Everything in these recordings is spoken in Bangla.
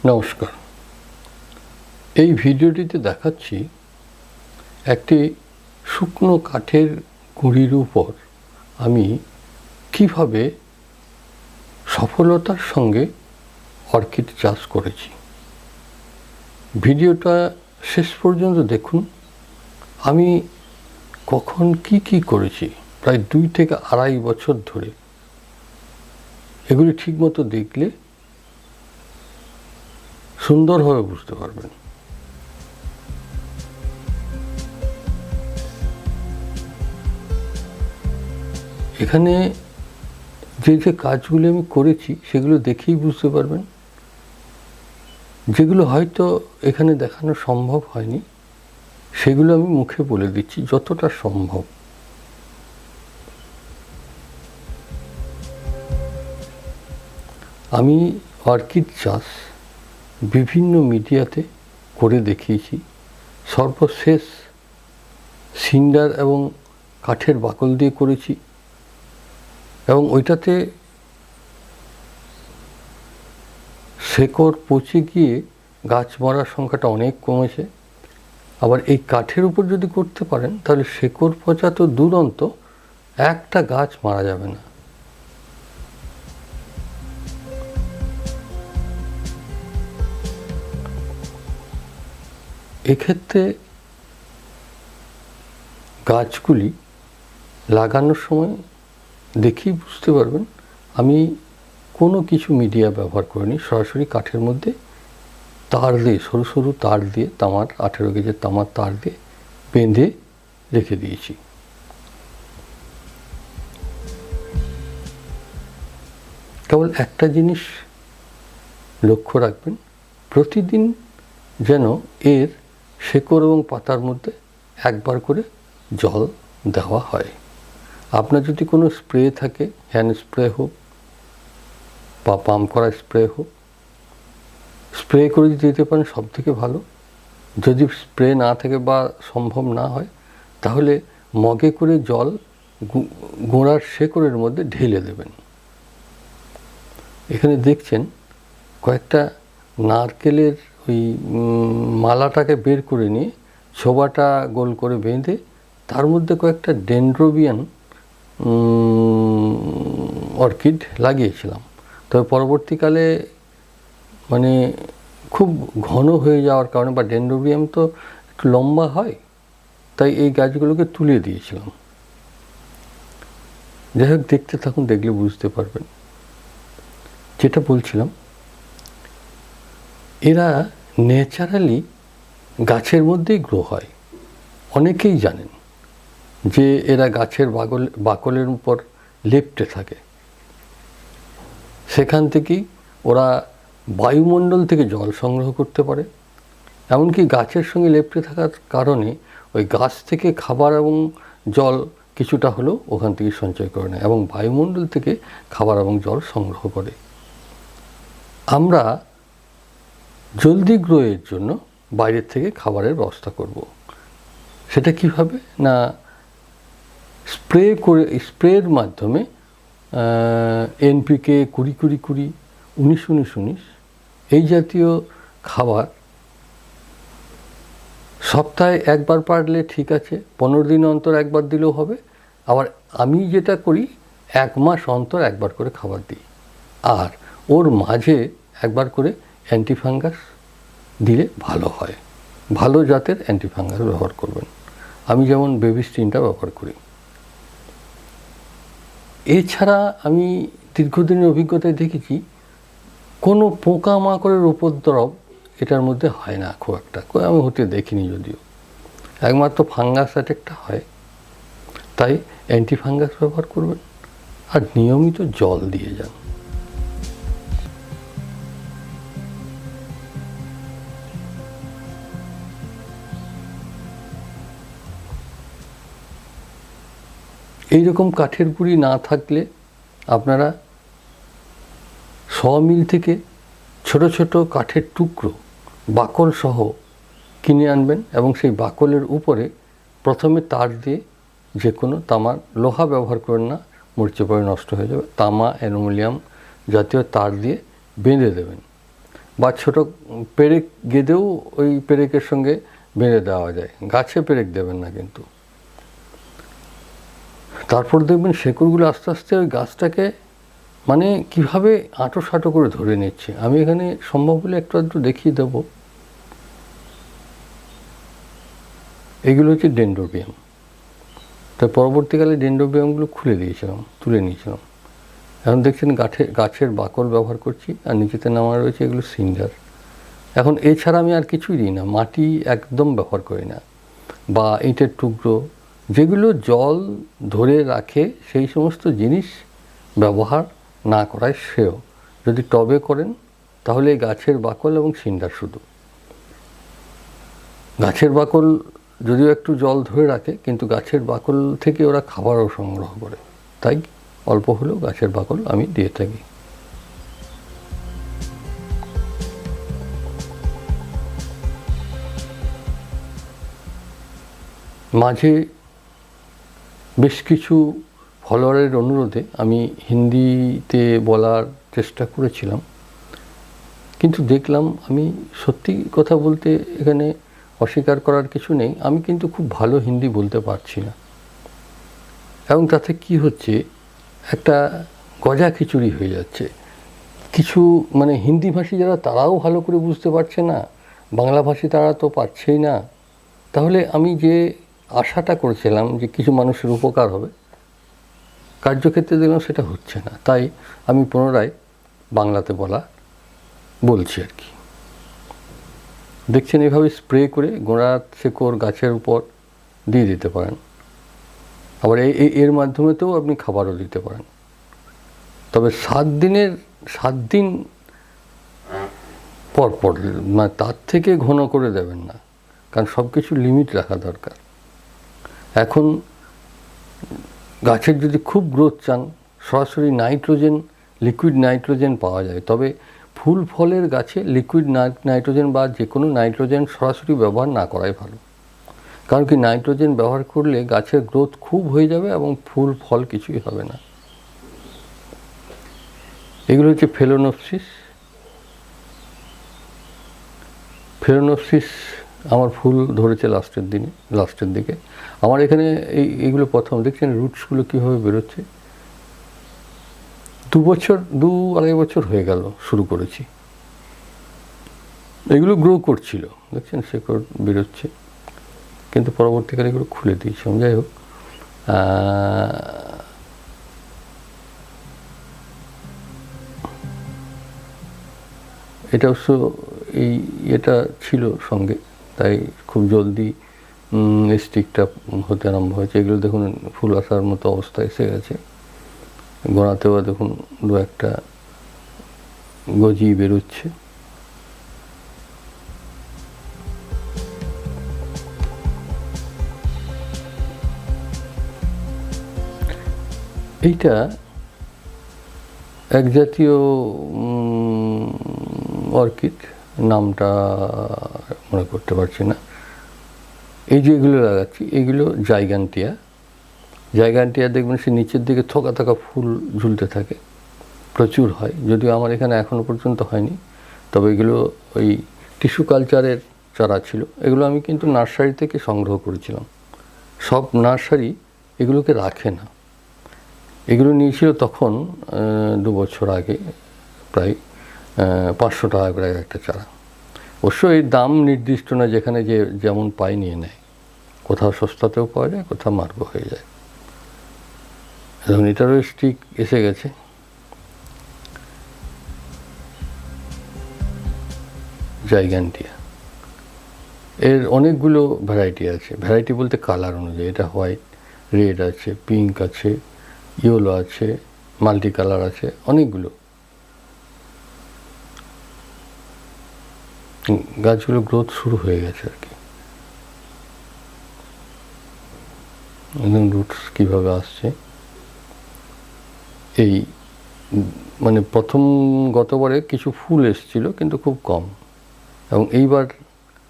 নমস্কার। এই ভিডিওটিতে দেখাচ্ছি একটি শুকনো কাঠের গুঁড়ির উপর আমি কিভাবে সফলতার সঙ্গে অর্কিড চাষ করেছি। ভিডিওটা শেষ পর্যন্ত দেখুন। আমি কখন কি করেছি, প্রায় 2 থেকে 2.5 বছর ধরে। এগুলি ঠিকমতো দেখলে সুন্দরভাবে বুঝতে পারবেন। এখানে যে কাজগুলো আমি করেছি সেগুলো দেখেই বুঝতে পারবেন। যেগুলো হয়তো এখানে দেখানো সম্ভব হয়নি সেগুলো আমি মুখে বলে দিচ্ছি যতটা সম্ভব। আমি অর্কিড চাষ বিভিন্ন মিডিয়াতে করে দেখিয়েছি। সর্বশেষ সিন্ডার এবং কাঠের বাকল দিয়ে করেছি, এবং ওইটাতে শেকড় পচে গিয়ে গাছ মরার সংখ্যাটা অনেক কমেছে। আবার এই কাঠের উপর যদি করতে পারেন তাহলে শেকড় পচা তো দুরন্ত, একটা গাছ মারা যাবে না। এক্ষেত্রে গাছগুলি লাগানোর সময় দেখেই বুঝতে পারবেন আমি কোনো কিছু মিডিয়া ব্যবহার করিনি। সরাসরি কাঠের মধ্যে তার দিয়ে, সরু সরু তার দিয়ে, তামার 18 গেজের তামার তার দিয়ে বেঁধে রেখে দিয়েছি। কেবল একটা জিনিস লক্ষ্য রাখবেন, প্রতিদিন যেন এর শেকড় এবং পাতার মধ্যে একবার করে জল দেওয়া হয়। আপনার যদি কোনো স্প্রে থাকে, হ্যান্ড স্প্রে হোক বা পাম্প করা স্প্রে হোক, স্প্রে করে যদি দিতে পারেন সব থেকে ভালো। যদি স্প্রে না থাকে বা সম্ভব না হয় তাহলে মগে করে জল গোড়ার শেকড়ের মধ্যে ঢেলে দেবেন। এখানে দেখছেন কয়েকটা নারকেলের ওই মালাটাকে বের করে নিয়ে ছোবাটা গোল করে বেঁধে তার মধ্যে কয়েকটা ডেনড্রোবিয়ান অর্কিড লাগিয়েছিলাম। তবে পরবর্তীকালে মানে খুব ঘন হয়ে যাওয়ার কারণে, বা ডেনড্রোবিয়াম তো একটু লম্বা হয়, তাই এই গাছগুলোকে তুলে দিয়েছিলাম। যাই হোক, দেখতে থাকুন, দেখলে বুঝতে পারবেন। যেটা বলছিলাম, এরা ন্যাচারালি গাছের মধ্যেই গ্রো হয়। অনেকেই জানেন যে এরা গাছের বাকলের উপর লেপ্টে থাকে। সেখান থেকেই ওরা বায়ুমণ্ডল থেকে জল সংগ্রহ করতে পারে। এমনকি গাছের সঙ্গে লেপ্টে থাকার কারণে ওই গাছ থেকে খাবার এবং জল কিছুটা হলেও ওখান থেকে সঞ্চয় করে নেয় এবং বায়ুমণ্ডল থেকে খাবার এবং জল সংগ্রহ করে। আমরা জলদি গ্রোয়ের জন্য বাইরের থেকে খাবারের ব্যবস্থা করব। সেটা কীভাবে না, স্প্রের মাধ্যমে NPK 20-20-20, 19-19-19 এই জাতীয় খাবার সপ্তাহে একবার পারলে ঠিক আছে, 15 দিন অন্তর একবার দিলেও হবে। আবার আমি যেটা করি 1 মাস অন্তর একবার করে খাবার দিই, আর ওর মাঝে একবার করে অ্যান্টিফাঙ্গাস দিলে ভালো হয়। ভালো জাতের অ্যান্টিফাঙ্গাস ব্যবহার করবেন। আমি যেমন বেবিস্টিনটা ব্যবহার করি। এছাড়া আমি দীর্ঘদিনের অভিজ্ঞতায় দেখেছি কোনো পোকামাকড়ের উপদ্রব এটার মধ্যে হয় না খুব একটা, আমি হতে দেখিনি যদিও। একমাত্র ফাঙ্গাস অ্যাটাকটা হয়, তাই অ্যান্টিফাঙ্গাস ব্যবহার করবেন আর নিয়মিত জল দিয়ে যান। এইরকম কাঠের গুঁড়ি না থাকলে আপনারা সমিল থেকে ছোট ছোট কাঠের টুকরো বাকল সহ কিনে আনবেন এবং সেই বাকলের উপরে প্রথমে তার দিয়ে, যে কোনো তামার, লোহা ব্যবহার করেন না, মরচে পড়ে নষ্ট হয়ে যাবে, তামা, অ্যালুমিনিয়াম জাতীয় তার দিয়ে বেঁধে দেবেন। বা ছোট পেরেক গেঁদেও ওই পেরেকের সঙ্গে বেঁধে দেওয়া যায়। গাছে পেরেক দেবেন না কিন্তু। তারপর দেখবেন শেকড়গুলো আস্তে আস্তে ওই গাছটাকে মানে কীভাবে আঁটো সাঁটো করে ধরে নিচ্ছে। আমি এখানে সম্ভব হলে একটু আধটু দেখিয়ে দেবো। এগুলো হচ্ছে ডেন্ড্রোবিয়াম। তাই পরবর্তীকালে ডেন্ড্রোবিয়ামগুলো খুলে দিয়েছিলাম, তুলে নিয়েছিলাম। এখন দেখছেন গাছের বাকল ব্যবহার করছি, আর নিচেতে নামা রয়েছে এগুলো সিন্ডার। এখন এছাড়া আমি আর কিছুই দিই না, মাটি একদম ব্যবহার করি না, বা ইটের টুকরো, যেগুলো জল ধরে রাখে সেই সমস্ত জিনিস ব্যবহার না করাই শ্রেয়। যদি টবে করেন তাহলে গাছের বাকল এবং সিন্ডার শুধু। গাছের বাকল যদিও একটু জল ধরে রাখে, কিন্তু গাছের বাকল থেকে ওরা খাবারও সংগ্রহ করে, তাই অল্প হলেও গাছের বাকল আমি দিয়ে থাকি। মাঝে বেশ কিছু ফলোয়ারের অনুরোধে আমি হিন্দিতে বলার চেষ্টা করেছিলাম, কিন্তু দেখলাম আমি সত্যি কথা বলতে এখানে অস্বীকার করার কিছু নেই, আমি কিন্তু খুব ভালো হিন্দি বলতে পারছি না। এবং তাতে কি হচ্ছে, একটা গজা খিচুড়ি হয়ে যাচ্ছে। কিছু মানে হিন্দিভাষী যারা তারাও ভালো করে বুঝতে পারছে না, বাংলাভাষী তারা তো পারছেই না। তাহলে আমি যে আশাটা করেছিলাম যে কিছু মানুষের উপকার হবে, কার্যক্ষেত্রে দেখলাম সেটা হচ্ছে না। তাই আমি পুনরায় বাংলাতে বলছি আর কি। দেখছেন এভাবে স্প্রে করে গোড়া শেকড় গাছের উপর দিয়ে দিতে পারেন। আবার এর মাধ্যমেতেও আপনি খাবারও দিতে পারেন। তবে 7 দিন পর পর, মানে তার থেকে ঘন করে দেবেন না, কারণ সব কিছু লিমিট রাখা দরকার। এখন গাছের যদি খুব গ্রোথ চান, সরাসরি নাইট্রোজেন, লিকুইড নাইট্রোজেন পাওয়া যায়। তবে ফুল ফলের গাছে লিকুইড নাইট্রোজেন বা যে কোনো নাইট্রোজেন সরাসরি ব্যবহার না করাই ভালো। কারণ কি, নাইট্রোজেন ব্যবহার করলে গাছের গ্রোথ খুব হয়ে যাবে এবং ফুল ফল কিছুই হবে না। এগুলো হচ্ছে ফেলোনোপসিস। আমার ফুল ধরেছে লাস্টের দিকে। আমার এখানে এইগুলো প্রথম দেখছেন রুটসগুলো কীভাবে বেরোচ্ছে। 2-2.5 বছর হয়ে গেল শুরু করেছি। এগুলো গ্রো করছিল, দেখছেন শেকড় বেরোচ্ছে, কিন্তু পরবর্তীকালে এগুলো খুলে দিয়েছিলাম। যাই হোক, এটা অবশ্য এটা ছিল সঙ্গে, তাই খুব জলদি স্টিকটা হতে আরম্ভ হয়েছে। এগুলো দেখুন ফুল আসার মতো অবস্থা এসে গেছে। গোড়াতেও দেখুন 2-1টা গজি বেরোচ্ছে। এইটা এক জাতীয় অর্কিড, নামটা মনে করতে পারছি না। এই যে এগুলো লাগাচ্ছি, এগুলো জাইগান্টিয়া দেখবেন সে নিচের দিকে থোকা থোকা ফুল ঝুলতে থাকে, প্রচুর হয়। যদিও আমার এখানে এখনও পর্যন্ত হয়নি, তবে এগুলো ওই টিস্যু কালচারের চারা ছিল। এগুলো আমি কিন্তু নার্সারি থেকে সংগ্রহ করেছিলাম। সব নার্সারি এগুলোকে রাখে না। এগুলো নিয়েছিল তখন 2 বছর আগে, প্রায় 500 টাকা করে একটা চারা। অবশ্য এই দাম নির্দিষ্ট না, যেখানে যেমন পাই নিয়ে নেয়। কোথাও সস্তাতেও পাওয়া যায়, কোথাও মার্গো হয়ে যায়। এবং এটারও স্টিক এসে গেছে। জাইগান্টিয়া এর অনেকগুলো ভ্যারাইটি আছে। ভ্যারাইটি বলতে কালার অনুযায়ী, এটা হোয়াইট, রেড আছে, পিঙ্ক আছে, ইয়েলো আছে, মাল্টি কালার আছে, অনেকগুলো। গাছগুলো গ্রোথ শুরু হয়ে গেছে আর কি। একদম রুটস কীভাবে আসছে, এই মানে গতবারে কিছু ফুল এসেছিল কিন্তু খুব কম, এবং এইবার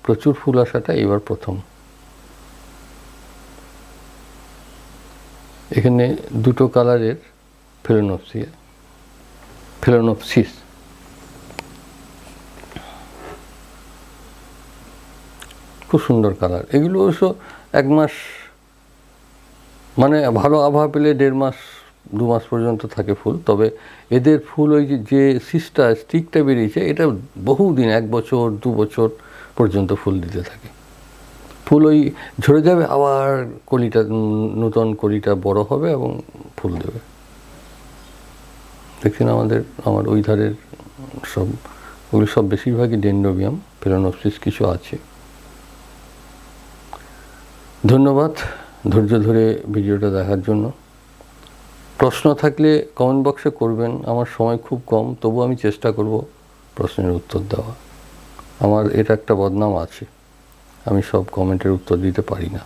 প্রচুর ফুল আসাটা এইবার প্রথম। এখানে 2টো কালারের ফেলোনোপসিস। খুব সুন্দর কালার। এগুলো অবশ্য 1 মাস, মানে ভালো আবহাওয়া পেলে 1.5 মাস 2 মাস পর্যন্ত থাকে ফুল। তবে এদের ফুল ওই যে স্টিকটা বেরিয়েছে, এটা বহুদিন, 1 বছর 2 বছর পর্যন্ত ফুল দিতে থাকে। ফুল ওই ঝরে যাবে, আবার কলিটা, নূতন কলিটা বড় হবে এবং ফুল দেবে। দেখছেন আমার ওই ধারের সব, ওগুলো সব বেশিরভাগই ডেন্ড্রোবিয়াম, ফেলানোপসিস কিছু আছে। ধন্যবাদ ধৈর্য ধরে ভিডিওটা দেখার জন্য। প্রশ্ন থাকলে কমেন্ট বক্সে করবেন। আমার সময় খুব কম, তবু আমি চেষ্টা করব প্রশ্নের উত্তর দেওয়া। আমার এটা একটা বদনাম আছে, আমি সব কমেন্টের উত্তর দিতে পারি না।